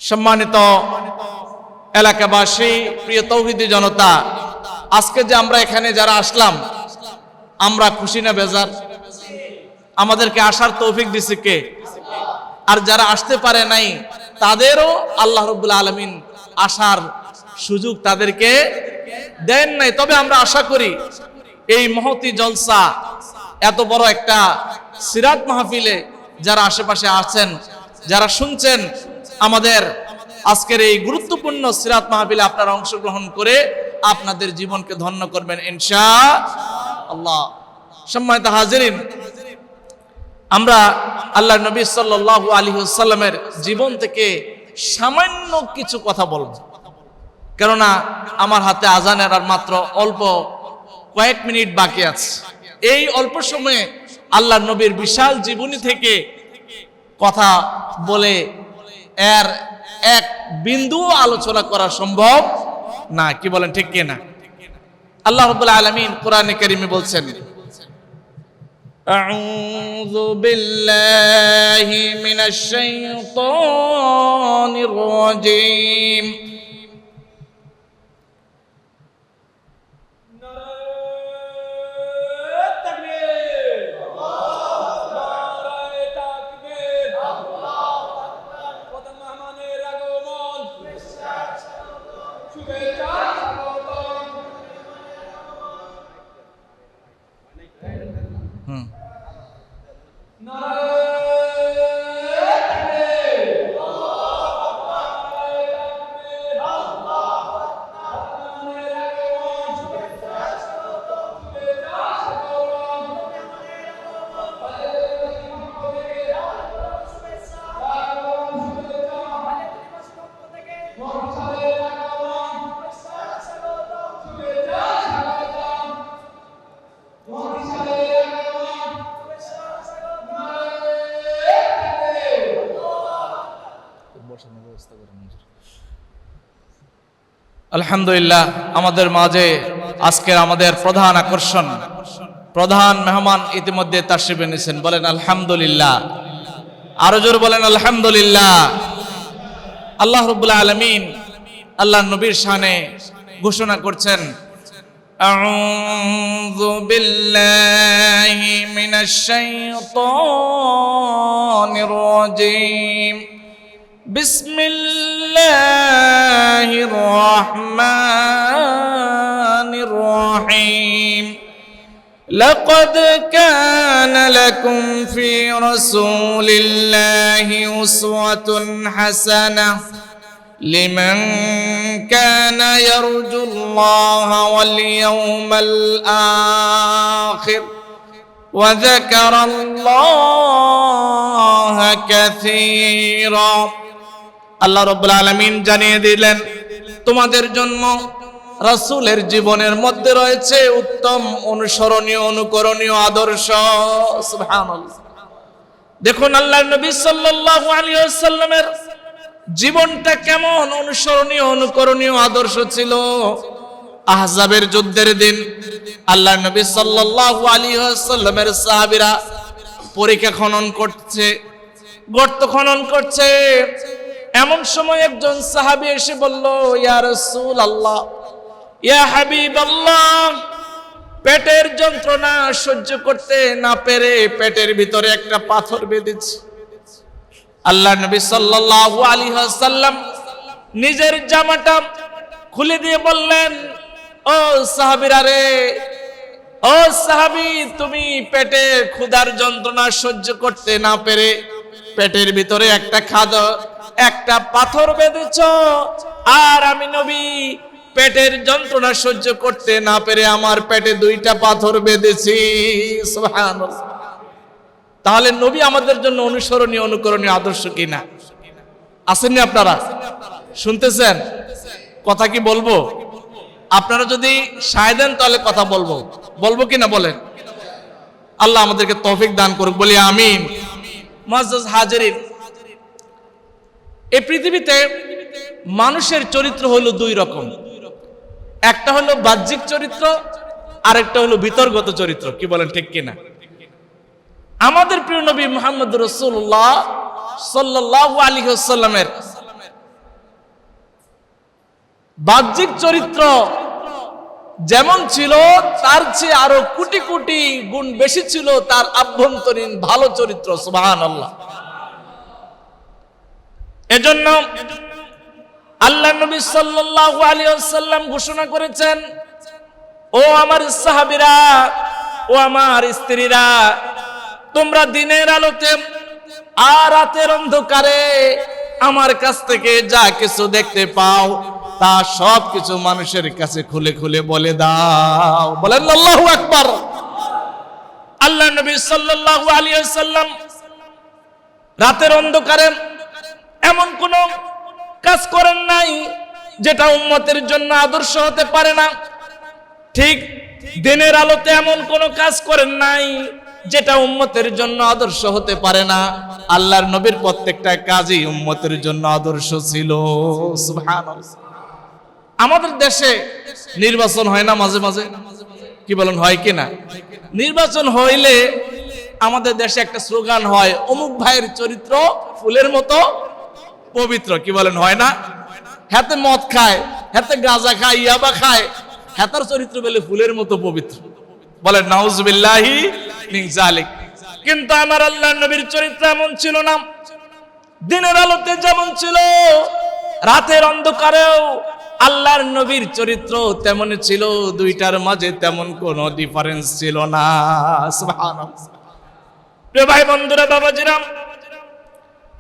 সম্মানিত এলাকাবাসী, প্রিয় তৌহিদি জনতা, আজকে যে আমরা এখানে যারা আসলাম, আমরা খুশি না বেজার? আমাদেরকে আসার তৌফিক দিছে কে? আর যারা আসতে পারে নাই তাদেরও আল্লাহ রাব্বুল আলামিন আসার সুযোগ তাদেরকে দেন নাই। তবে আমরা আশা করি এই মহতি জলসা, এত বড় একটা সিরাত মাহফিলে যারা আশেপাশে আছেন, যারা শুনছেন, আমাদের আজকের এই গুরুত্বপূর্ণ সিরাত মাহফিলে আপনারা অংশগ্রহণ করে আপনাদের জীবনকে ধন্য করবেন ইনশাআল্লাহ। সম্মানিত হাজিরিন, আমরা আল্লাহর নবী সাল্লাল্লাহু আলাইহি ওয়াসাল্লামের জীবন থেকে সামান্য কিছু কথা বলব, কেননা আমার হাতে আজানের আর মাত্র অল্প কয়েক মিনিট বাকি আছে। এই অল্প সময়ে আল্লাহর নবীর বিশাল জীবনী থেকে কথা বলে এর এক বিন্দু আলোচনা করা সম্ভব না। কি বলেন, ঠিক কি না? আল্লাহ রাব্বুল আলামিন কোরআনে কারীমে বলছেন, আউযু বিল্লাহি মিনাশ শাইতানির রাজীম। আলহামদুলিল্লাহ, আমাদের মাঝে আজকের আমাদের প্রধান আকর্ষণ, প্রধান মেহমান ইতিমধ্যে তাশরিফ এনেছেন। বলেন আলহামদুলিল্লাহ, আরো জোরে বলেন আলহামদুলিল্লাহ। আল্লাহ রাব্বুল আলামিন আল্লাহর নবীর শানে ঘোষণা করছেন, আউযু বিল্লাহি মিনাশ শাইতানির রাজীম। বিসমিল্লাহির রহমানির রহিম। لقد كان لكم في رسول الله أسوة حسنة لمن كان يرجو الله واليوم الآخر وذكر الله كثيرا। আল্লাহ রাব্বুল আলামিন জানিয়ে দিলেন, তোমাদের জন্য রাসূলের জীবনের মধ্যে রয়েছে উত্তম অনুসরণীয় অনুকরণীয় আদর্শ। সুবহানাল্লাহ। দেখুন আল্লাহর নবী সাল্লাল্লাহু আলাইহি ওয়াসাল্লামের জীবনটা কেমন অনুসরণীয় অনুকরণীয় আদর্শ ছিল। আহজাবের যুদ্ধের দিন আল্লাহর নবী সাল্লাল্লাহু আলাইহি ওয়াসাল্লামের সাহাবীরা পরিখা খনন করছে, গর্ত খনন করছে। এমন সময় একজন সাহাবী এসে বলল, ইয়া রাসূলুল্লাহ, ইয়া হাবিবাল্লাহ, পেটের যন্ত্রণা সহ্য করতে না পেরে পেটের ভিতরে একটা পাথর বেঁধেছে। আল্লাহর নবী সাল্লাল্লাহু আলাইহি ওয়াসাল্লাম নিজের জামাটা খুলে দিয়ে বললেন, ও সাহাবীরা রে, ও সাহাবী, তুমি পেটে ক্ষুধার যন্ত্রণা সহ্য করতে না পেরে পেটের ভিতরে একটা পাথর বেঁধেছ, আর আমি নবী পেটের যন্ত্রণা সহ্য করতে না পেরে আমার পেটে দুইটা পাথর বেঁধেছি। সুবহানাল্লাহ। তাহলে নবী আমাদের জন্য অনুসরণীয় অনুকরণীয় আদর্শ কিনা? আসেননি আপনারা? শুনতেছেন কথা? কি বলবো? আপনারা যদি সায় দেন তাহলে কথা বলবো, বলবো কিনা বলেন? আল্লাহ আমাদেরকে তৌফিক দান করুক, বলি আমিন। মুআজ্জাজ হাজিরিন, এই পৃথিবীতে মানুষের চরিত্র হলো দুই রকম। একটা হলো বাহ্যিক চরিত্র, আরেকটা হলো ভিতরগত চরিত্র। কি বলেন, ঠিক কিনা? আমাদের প্রিয় নবী মুহাম্মদ রাসূলুল্লাহ সাল্লাল্লাহু আলাইহি ওয়াসাল্লামের বাহ্যিক চরিত্র যেমন ছিল তার চেয়ে আরো কোটি কোটি গুণ বেশি ছিল তার আভ্যন্তরীণ ভালো চরিত্র। সুবহানাল্লাহ। এজন্য আল্লাহ নবী সাল্লাল্লাহু আলাইহি ওয়াসাল্লাম ঘোষণা করেছেন, ও আমার সাহাবীরা, ও আমার স্ত্রীরা, তোমরা দিনের আলোতে আর রাতের অন্ধকারে আমার কাছ থেকে যা কিছু দেখতে পাও তা সব কিছু মানুষের কাছে খুলে খুলে বলে দাও। বলেন আল্লাহু আকবার। আল্লাহ নবী সাল্লাল্লাহু আলাইহি ওয়াসাল্লাম রাতের অন্ধকারে এমন কোন কাজ করেন নাই যেটা উম্মতের জন্য আদর্শ হতে পারে না, ঠিক দিনের আলোতে এমন কোন কাজ করেন নাই যেটা উম্মতের জন্য আদর্শ হতে পারে না। আল্লাহর নবীর প্রত্যেকটা কাজই উম্মতের জন্য আদর্শ ছিল। সুবহানাল্লাহ। আমাদের দেশে নির্বাচন হয় না মাঝে মাঝে, কি বলেন হয় কি না? নির্বাচন হইলে আমাদের দেশে একটা স্লোগান হয়, অমুক ভাইয়ের চরিত্র ফুলের মতো পবিত্র। কি বলেন হয় না? হাতে মদ খায়, হাতে গাঁজা খায়, ইয়াবা খায়, হাতার চরিত্র বলে ফুলের মতো পবিত্র। বলেন নাউজুবিল্লাহি মিন যালিক। কিন্তু আমার আল্লাহর নবীর চরিত্র এমন ছিল না। দিনের আলোতে যেমন ছিল, রাতের অন্ধকারেও আল্লাহর নবীর চরিত্র তেমন ছিল। দুইটার মাঝে তেমন কোনো ডিফারেন্স ছিল না। সুবহানাল্লাহ। প্রিয় ভাই বন্ধুরা, বাবাজিরা,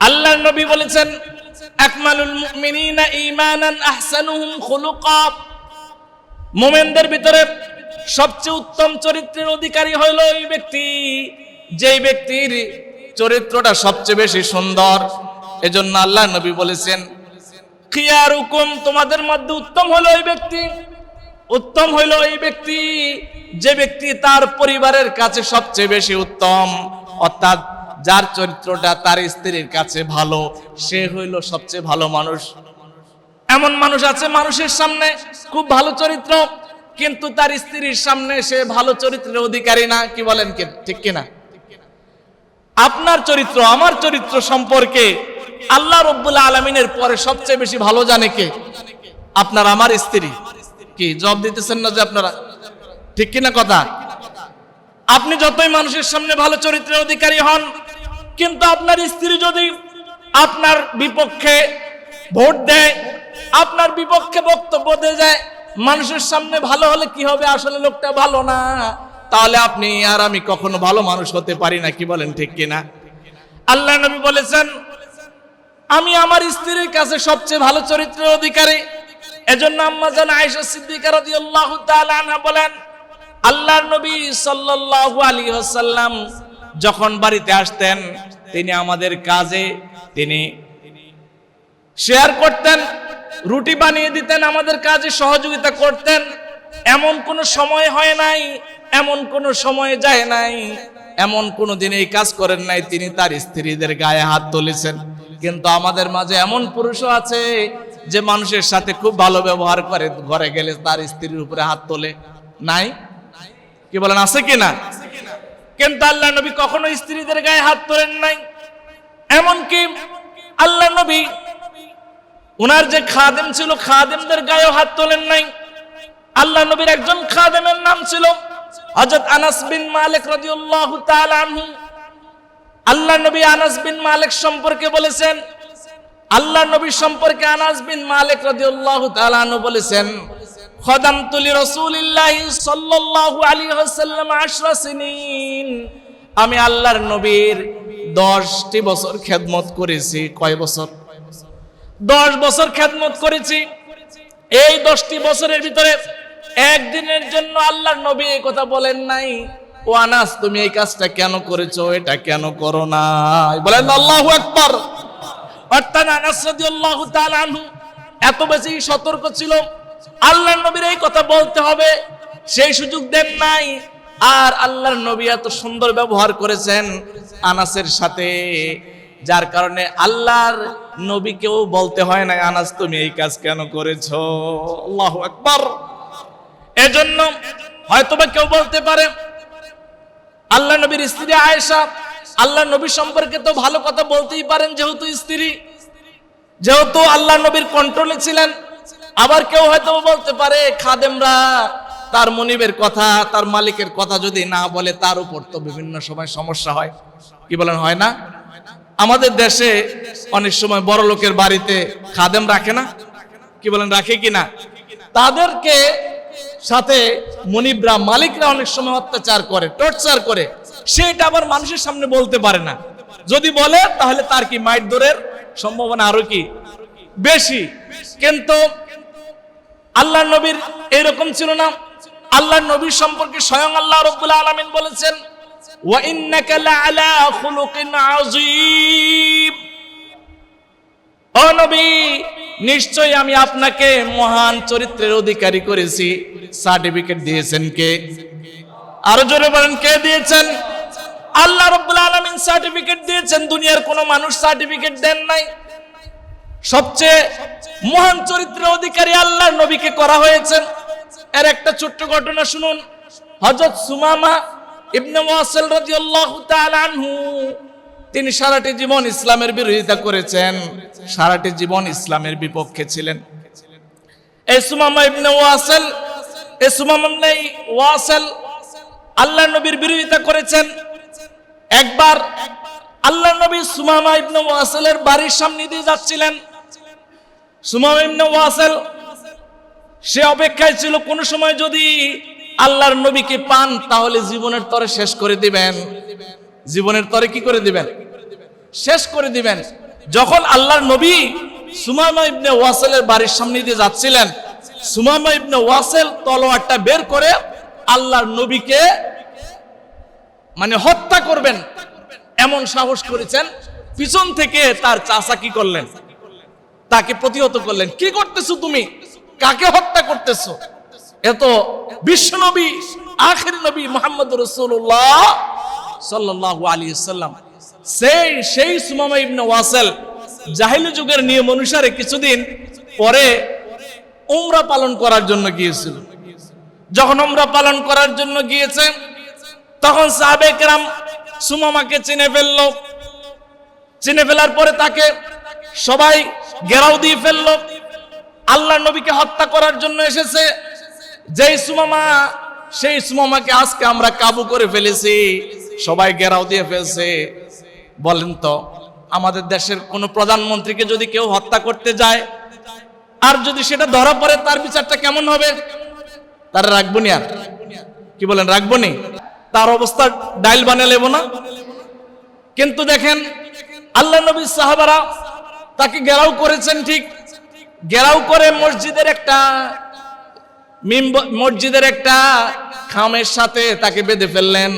আল্লাহর নবী বলেছেন, আকমালুল মুমিনিনা ঈমানান আহসানুহুম খুলুকা। মুমিনদের ভিতরে সবচেয়ে উত্তম চরিত্রের অধিকারী হলো ওই ব্যক্তি যেই ব্যক্তির চরিত্রটা সবচেয়ে বেশি সুন্দর। এজন্য আল্লাহর নবী বলেছেন, খিয়ারুকুম, তোমাদের মধ্যে উত্তম হলো ওই ব্যক্তি, উত্তম হলো ওই ব্যক্তি যে ব্যক্তি তার পরিবারের কাছে সবচেয়ে বেশি উত্তম, অর্থাৎ যার চরিত্রটা তার স্ত্রীর কাছে ভালো, সে হইল সবচেয়ে ভালো মানুষ। এমন মানুষ আছে মানুষের সামনে খুব ভালো চরিত্র, কিন্তু তার স্ত্রীর সামনে সে ভালো চরিত্রের অধিকারী না। কি বলেন ঠিক কিনা? আপনার চরিত্র আমার চরিত্র সম্পর্কে আল্লাহ রাব্বুল আলামিনের পরে সবচেয়ে বেশি ভালো জানে কে? আপনার আমার স্ত্রী। কি জবাব দিতেছেন না যে আপনারা? ঠিক কিনা কথা? আপনি যতই মানুষের সামনে ভালো চরিত্রের অধিকারী হন, কিন্তু আপনার স্ত্রী যদি আপনার বিপক্ষে ভোট দেয়, আপনার বিপক্ষে বক্তব্য দিয়ে যায়, মানুষের সামনে ভালো হলে কি হবে? আসলে লোকটা ভালো না, তাহলে আপনি আর আমি কখনো ভালো মানুষ হতে পারি না। কি বলেন ঠিক কিনা? আল্লাহ নবী বলেছেন, আমি আমার স্ত্রীর কাছে সবচেয়ে ভালো চরিত্রের অধিকারী। এজন্য আম্মা জান আয়েশা সিদ্দিকা রাদিয়াল্লাহু তাআলা আনহা বলেন, আল্লাহর নবী সাল্লাল্লাহু আলাইহি ওয়াসাল্লাম যখন বাড়িতে আসতেন, তিনি আমাদের কাজে তিনি শেয়ার করতেন, রুটি বানিয়ে দিতেন, আমাদের কাজে সহযোগিতা করতেন। এমন কোন সময় হয় নাই, এমন কোন সময় যায় নাই, এমন কোন দিন এই কাজ করেন নাই তিনি তার স্ত্রীদের গায়ে হাত তুলেছেন। কিন্তু আমাদের মাঝে এমন পুরুষও আছে যে মানুষের সাথে খুব ভালো ব্যবহার করে, ঘরে গেলে তার স্ত্রীর উপরে হাত তোলে। নাই? কি বলেন, আছে কি না? কিন্তু আল্লাহ নবী কখনো স্ত্রীদের গায়ে হাত তোলেন নাই। এমনকি আল্লাহ নবী উনার যে খাদেম ছিল, খাদেমদের গায়েও হাত তোলেন নাই। আল্লাহ নবীর একজন খাদেমের নাম ছিল হযরত আনাস বিন মালিক রাদিয়াল্লাহু তাআলা আনহু। আল্লাহ নবী আনাস বিন মালিক সম্পর্কে বলেছেন, আল্লাহ নবী সম্পর্কে আনাস বিন মালিক রাদিয়াল্লাহু তাআলা আনহু বলেছেন, খাদামতু লিরাসূলিল্লাহি সাল্লাল্লাহু আলাইহি ওয়াসাল্লাম 10 সিনিন। আমি আল্লাহর নবীর 10টি বছর খেদমত করেছি। কয় বছর? 10 বছর খেদমত করেছি। এই 10টি বছরের ভিতরে একদিনের জন্য আল্লাহর নবী এই কথা বলেন নাই, ও আনাস তুমি এই কাজটা কেন করেছো, এটা কেন করো না? বলেন আল্লাহু আকবার। অর্থাৎ আনাস রাদিয়াল্লাহু তাআলা আনহু এত বেশি সতর্ক ছিল, আল্লাহর নবীর এই কথা বলতে হবে সেই সুযোগ দেন নাই। আর আল্লাহর নবী এত সুন্দর ব্যবহার করেছেন আনাসের সাথে, যার কারণে আল্লাহর নবীকেও বলতে হয় না আনাস তুমি এই কাজ কেন করেছো। আল্লাহু আকবার। এজন্য হয়তোবা কেউ বলতে পারে আল্লাহ নবীর স্ত্রী আয়েশা, আল্লাহ নবী সম্পর্কে তো ভালো কথা বলতেই পারেন, যেহেতু স্ত্রী, যেহেতু আল্লাহ নবীর কন্ট্রোলে ছিলেন, আবার কেউ হয়তো বলতে পারে খাদেমরা তার মনিবের কথা, তার মালিকের কথা যদি না বলে তার উপর তো বিভিন্ন সময় সমস্যা হয়। কি বলেন, হয় না? আমাদের দেশে অনেক সময় বড় লোকের বাড়িতে খাদেম রাখে না? কি বলেন, রাখে কি না? তাদেরকে সাথে মনিবরা, মালিকরা অনেক সময় অত্যাচার করে, টর্চার করে। সেটা আবার মানুষের সামনে বলতে পারে না। যদি বলে তাহলে তার কি মারধরের সম্ভাবনা আরো কি বেশি। কিন্তু আল্লাহর নবীর এরকম ছিল না। আল্লাহর নবীর সম্পর্কে স্বয়ং আল্লাহ রাব্বুল আলামিন বলেছেন, ওয়া ইন্নাকা লাআলা খুলুকিন আযীম। ও নবী, নিশ্চয়ই আমি আপনাকে মহান চরিত্রের অধিকারী করেছি। সার্টিফিকেট দিয়েছেন কে? আরো জোরে বলেন, কে দিয়েছেন? আল্লাহ রাব্বুল আলামিন সার্টিফিকেট দিয়েছেন। দুনিয়ার কোনো মানুষ সার্টিফিকেট দেন নাই। সবচেয়ে মহান চরিত্রের অধিকারী আল্লাহর নবীকে করা হয়েছে। এর একটা ছোট্ট ঘটনা শুনুন। হযরত সুমামা ইবনে ওয়াসিল রাদিয়াল্লাহু তাআলা আনহু, তিনি সারাটি জীবন ইসলামের বিরোধিতা করেছেন, সারাটি জীবন ইসলামের বিপক্ষে ছিলেন। এই সুমামা ইবনে ওয়াসিল, এই সুমামা ইবনে ওয়াসিল আল্লাহর নবীর বিরোধিতা করেছেন। একবার আল্লাহর নবী সুমামা ইবনে ওয়াসিলের বাড়ির সামনে দিয়ে যাচ্ছিলেন। সুমামা ইবনে ওয়াসিল সে অপেক্ষায় ছিল কোন সময় যদি আল্লাহর নবীকে পান তাহলে জীবনের তরে শেষ করে দিবেন। জীবনের তরে কি করে দিবেন? শেষ করে দিবেন। যখন আল্লাহর নবী সুমামা ইবনে ওয়াসিলের বাড়ির সামনে দিয়ে যাচ্ছিলেন, সুমামা ইবনে ওয়াসিল তলোয়ারটা বের করে আল্লাহর নবীকে মানে হত্যা করবেন এমন সাহস করেছেন। পিছন থেকে তার চাচা কি করলেন? তাকে প্রতিহত করলেন। কি করতেছো তুমি? কাকে হত্যা করতেছো? এত বিশ্ব নবী, আখির নবী মুহাম্মদ রাসূলুল্লাহ সাল্লাল্লাহু আলাইহি ওয়াসাল্লাম। সেই সুমামা ইবনে ওয়াসিল জাহিলি যুগের নিয়ম অনুসারে কিছুদিন পরে উমরা পালন করার জন্য গিয়েছিল। যখন উমরা পালন করার জন্য গিয়েছে তখন সাহাবে কেরাম সুমামাকে চিনে ফেলল। চিনে ফেলার পরে তাকে সবাই ঘেরাও দিয়ে ফেলল। আল্লাহর নবীকে হত্যা করার জন্য এসেছে যেই সুমামা, সেই সুমামাকে আজকে আমরা কাবু করে ফেলেছি, সবাই ঘেরাও দিয়ে ফেলছে। বলেন তো, আমাদের দেশের কোন প্রধানমন্ত্রীকে যদি কেউ হত্যা করতে যায় আর যদি সেটা ধরা পড়ে তার বিচারটা কেমন হবে? তারা রাখবো নি? আর কি বলেন, রাখবো নি? তার অবস্থা ডাইল বানিয়ে নেব না? কিন্তু দেখেন আল্লাহ নবীর সাহাবারা তাকে ঘেরাও করেছেন। ঠিক ঘেরাও করে মসজিদের একটা খামের সাথে তাকে বেঁধে ফেললেন।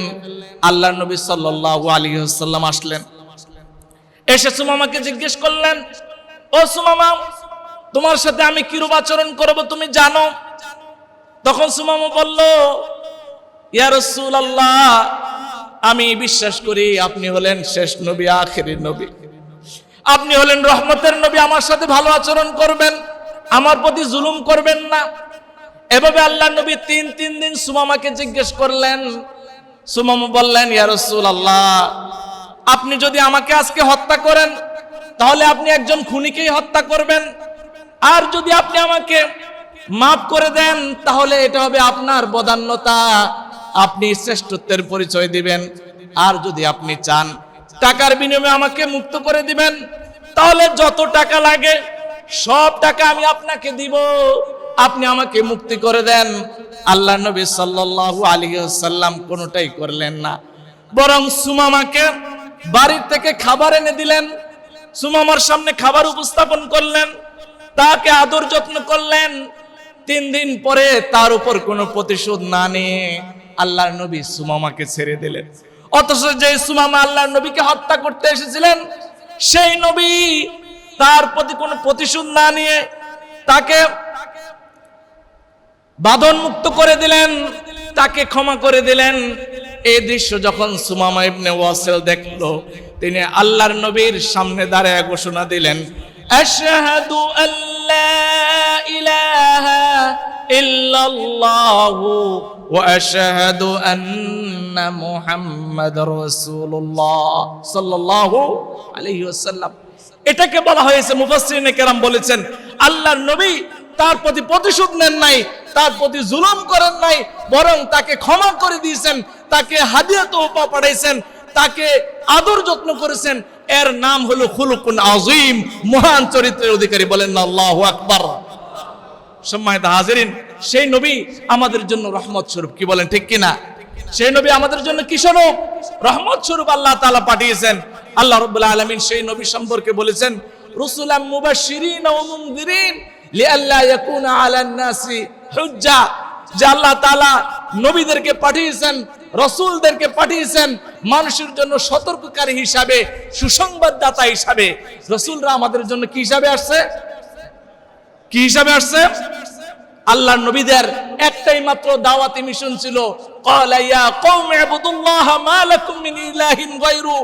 আল্লাহর নবী সাল্লাল্লাহু আলাইহি ওয়াসাল্লাম আসলেন। এসে সুমামাকে জিজ্ঞেস করলেন, ও সুমামা, তোমার সাথে আমি কিরূপ আচরণ করব তুমি জানো? তখন সুমামা বলল, ইয়া রাসূলুল্লাহ, আমি বিশ্বাস করি আপনি হলেন শেষ নবী, আখিরের নবী, আপনি হলেন রহমতের নবী। আমার সাথে ভালো আচরণ করবেন, আমার প্রতি জুলুম করবেন না। এভাবে আল্লাহর নবী তিন দিন সুমামাকে জিজ্ঞেস করলেন। সুমামা বললেন, ইয়া রাসূলুল্লাহ, আপনি যদি আমাকে আজকে হত্যা করেন তাহলে আপনি একজন খুনিকেই হত্যা করবেন, আর যদি আপনি আমাকে মাফ করে দেন তাহলে এটা হবে আপনার বদান্যতা, আপনি শ্রেষ্ঠত্বের পরিচয় দিবেন। আর যদি আপনি চান টাকার বিনিময়ে আমাকে মুক্ত করে দিবেন তাহলে যত টাকা লাগে সব টাকা আমি আপনাকে দিব, আপনি আমাকে মুক্তি করে দেন। আল্লাহর নবী সাল্লাল্লাহু আলাইহি ওয়াসাল্লাম কোনটাই করলেন না, বরং সুমামাকে বাড়ির থেকে খাবার এনে দিলেন, সুমামার সামনে খাবার উপস্থাপন করলেন, তাকে আদর যত্ন করলেন। 3 দিন পরে তার উপর কোনো প্রতিশোধ না নিয়ে আল্লাহর নবী সুমামাকে ছেড়ে দিলেন। অথচ যে সুমামা আল্লাহর নবীকে হত্যা করতে এসেছিলেন সেই নবী তার প্রতি কোনো প্রতিশোধ না নিয়ে তাকে বাঁধন মুক্ত করে দিলেন, তাকে ক্ষমা করে দিলেন। এই দৃশ্য যখন সুমামা ইবনে ওয়াসিল দেখলো, তিনি আল্লাহর নবীর সামনে দাঁড়ায় ঘোষণা দিলেন, আশহাদু আল্লা ইলাহা ইল্লাল্লাহু ওয়া আশহাদু আন্না মুহাম্মাদুর রাসূলুল্লাহ সাল্লাল্লাহু আলাইহি ওয়াসাল্লাম। এটাকে বলা হয়েছে, মুফাসসিরিনে কেরাম বলেছেন, আল্লাহর নবী তার প্রতি প্রতিশোধ নেন নাই, তার প্রতি জুলুম করেন নাই, বরং তাকে ক্ষমা করে দিয়েছেন, তাকে হাদিয়া তোহফা পাঠাইছেন, তাকে আদর যত্ন করেছেন। এর নাম হলো খুলুকুন আযীম, মহান চরিত্রের অধিকারী। বলেন না আল্লাহু আকবার। সম্মানিত হাজিরিন, সেই নবী আমাদের জন্য রহমত স্বরূপ। কি বলেন ঠিক কিনা? সেই নবী আমাদের জন্য কি স্বরূপ? রহমত স্বরূপ আল্লাহ তাআলা পাঠিয়েছেন। আল্লাহ রাব্বুল আলামিন সেই নবী সম্পর্কে বলেছেন, রুসুলাম মুবাশশিরিন ওয়া মুনযিরিন লিআল্লা ইয়াকুনা আলান নাসি হুজ্জা। যে আল্লাহ তাআলা নবীদেরকে পাঠিয়েছেন, রাসূলদেরকে পাঠিয়েছেন মানুষের জন্য সতর্ককারী হিসাবে, সুসংবাদদাতা হিসাবে। রাসূলরা আমাদের জন্য কি হিসাবে আসছে? কি হিসাবে আসছে? আল্লাহর নবীদের একটাই মাত্র দাওয়াতি মিশন ছিল, ক্বালা ইয়া কওমি ইবুদুল্লাহ মা লাকুম মিন ইলাহিন গায়রু।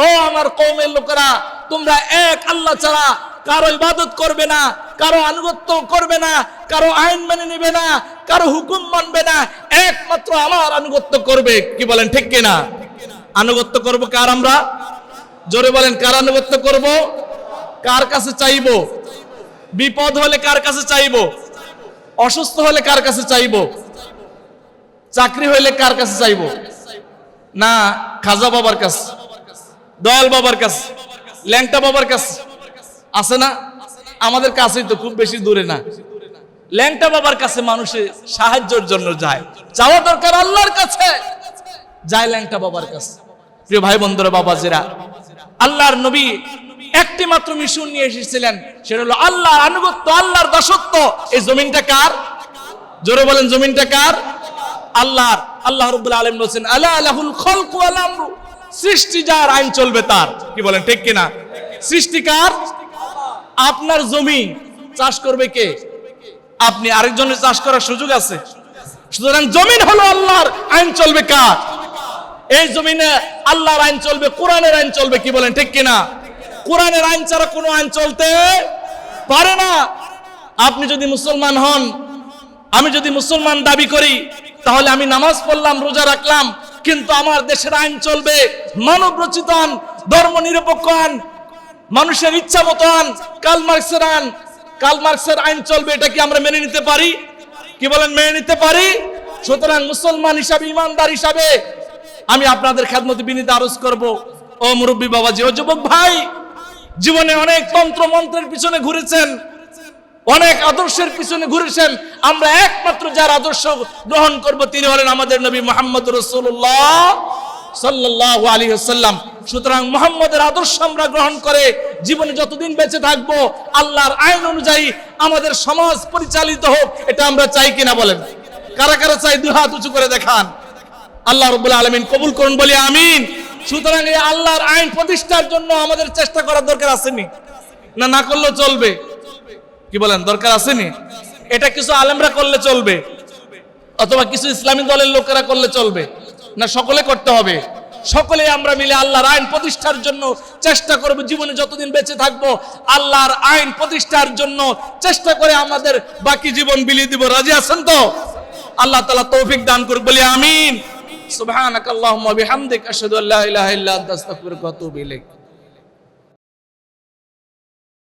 ও আমার কওমের লোকেরা, তোমরা এক আল্লাহ ছাড়া কারো ইবাদত করবে না, কারো আনুগত্য করবে না, কারো আইন মেনে নেবে না, কারো হুকুম মানবে না, একমাত্র আমার আনুগত্য করবে। কি বলেন ঠিক কিনা? আনুগত্য করব কার? আমরা জোরে বলেন, কার আনুগত্য করব? কার কাছে চাইবো? বিপদ হলে কার কাছে চাইবো? অসুস্থ হলে কার কাছে চাইবো? চাকরি হইলে কার কাছে চাইবো? না খাজা বাবার কাছে, দয়াল বাবার কাছে, ল্যাংটা বাবার কাছে আছে না? আমাদের কাছেই তো, খুব বেশি দূরে না। ল্যাংটা বাবার কাছে মানুষের সাহায্যের জন্য যায়, চাওয়া দরকার আল্লাহর কাছে, যায় ল্যাংটা বাবার কাছে। প্রিয় ভাই বন্ধুরা, বাবাজিরা, আল্লাহর নবী একটি মাত্র মিশন নিয়ে এসেছিলেন, সেটা হলো আল্লাহর আনুগত্য, আল্লাহর দাসত্ব। এই জমিনটা কার? জোরে বলেন, জমিনটা কার? আল্লাহর। আল্লাহ রাব্বুল আলামিন বলেন, আলা লাহুল খালকু ওয়াল আমরু। সৃষ্টি যার, আইন চলবে তার। কি বলেন ঠিক কিনা? সৃষ্টি কার? আপনার জমি চাষ করবে কে? আপনি। আরেকজনের চাষ করার সুযোগ আছে? সুতরাং জমিন হলো আল্লাহর, আইন চলবে কার? এই জমিনে আল্লাহর আইন চলবে, কোরআনের আইন চলবে। কি বলেন ঠিক কিনা? কোরআনের আইন ছাড়া কোনো আইন চলতে পারে না। আপনি যদি মুসলমান হন, আমি যদি মুসলমান দাবি করি, তাহলে আমি নামাজ পড়লাম, রোজা রাখলাম, কিন্তু আমার দেশের আইন চলবে মানব রচিত আইন, ধর্ম নিরপেক্ষ আইন, মানুষের ইচ্ছা মতো আইন, কার্ল মার্কসের আইন চলবে। এটা কি আমরা মেনে নিতে পারি? কি বলেন, মেনে নিতে পারি? সুতরাং মুসলমান হিসাবে, ইমানদার হিসাবে আমি আপনাদের খেদমতে বিনীত আরজ করব, ও মুরব্বী বাবাজি, ও যুবক ভাই, জীবনে অনেক তন্ত্র মন্ত্রের পিছনে ঘুরেছেন, অনেক আদর্শের পিছনে ঘুরেছেন। আমরা একমাত্র যার আদর্শ গ্রহণ করব তিনি হলেন আমাদের নবী মুহাম্মদ রাসূলুল্লাহ সাল্লাল্লাহু আলাইহি ওয়াসাল্লাম। সুতরাং মুহাম্মদের আদর্শ আমরা গ্রহণ করে জীবনে যতদিন বেঁচে থাকবো, আল্লাহর আইন অনুযায়ী আমাদের সমাজ পরিচালিত হোক, এটা আমরা চাই কিনা বলেন? কারা কারা চাই? দুই হাত উঁচু করে দেখান। আল্লাহ রাব্বুল আলামিন কবুল করুন, বলি আমিন। সুতরাং এই আল্লাহর আইন প্রতিষ্ঠার জন্য আমাদের চেষ্টা করার দরকার আসেনি? না, না করলেও চলবে? কি বলেন, দরকার আসেনি? এটা কিছু আলেমরা করলে চলবে, অথবা কিছু ইসলামী দলের লোকেরা করলে চলবে না? সকলে করতে হবে। সকলে আমরা মিলে আল্লাহর আইন প্রতিষ্ঠার জন্য চেষ্টা করব। জীবনে যতদিন বেঁচে থাকবো আল্লাহর আইন প্রতিষ্ঠার জন্য চেষ্টা করে আমাদের বাকি জীবন বিলিয়ে দিব। রাজি আছেন তো? আল্লাহ তাআলা তৌফিক দান করুক, বলি আমিন। সুবহানাকাল্লাহুম্মা বিহামদিক, আশহাদু আল্লা ইলাহা ইল্লা আনতা, আস্তাগফিরুকা ওয়া আতুবু ইলাইক।